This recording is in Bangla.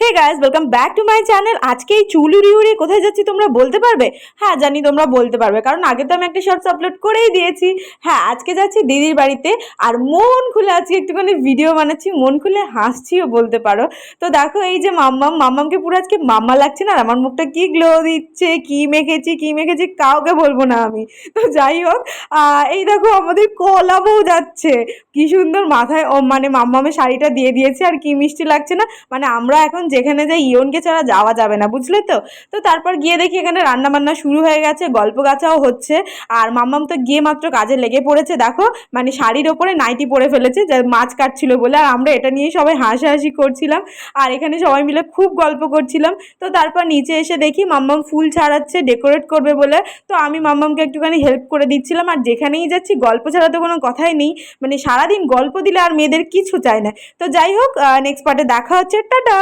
Hey guys, welcome back to my channel. আজকে এই চুল উড়িয়ে কোথায় যাচ্ছি তোমরা বলতে পারবে? হ্যাঁ জানি তোমরা বলতে পারবে, কারণ আগে তো আমি একটা শর্টস আপলোড করেই দিয়েছি। হ্যাঁ, আজকে যাচ্ছি দিদির বাড়িতে। আর মন খুলে আজকে একটুখানি ভিডিও বানাচ্ছি, মন খুলে হাসছিও বলতে পারো। তো দেখো, এই যে মাম্মামকে পুরো আজকে মাম্মা লাগছে না? আর আমার মুখটা কি গ্লো দিচ্ছে, কি মেখেছি কাউকে বলবো না আমি। তো যাই হোক, এই দেখো আমাদের কলা বউ যাচ্ছে। কি সুন্দর মাথায় মানে মাম্মামের শাড়িটা দিয়ে দিয়েছে, আর কি মিষ্টি লাগছে না? মানে আমরা এখন যেখানে যাই ইয়নকে ছাড়া যাওয়া যাবে না, বুঝলে তো। তো তারপর গিয়ে দেখি এখানে রান্না বান্না শুরু হয়ে গেছে, গল্প গাছাও হচ্ছে। আর মাম্মাম তো গিয়ে মাত্র কাজে লেগে পড়েছে, দেখো মানে শাড়ির ওপরে নাইটি পরে ফেলেছে, যে মাছ কাটছিল বলে। আর আমরা এটা নিয়ে সবাই হাসাহাসি করছিলাম, আর এখানে সবাই মিলে খুব গল্প করছিলাম। তো তারপর নিচে এসে দেখি মাম্মাম ফুল ছাড়াচ্ছে ডেকোরেট করবে বলে। তো আমি মাম্মামকে একটুখানি হেল্প করে দিচ্ছিলাম। আর যেখানেই যাচ্ছি গল্প ছাড়া তো কোনো কথাই নেই, মানে সারাদিন গল্প দিলে আর মেয়েদের কিছু চায় না। তো যাই হোক, নেক্সট পার্টে দেখা হচ্ছে, টাটা।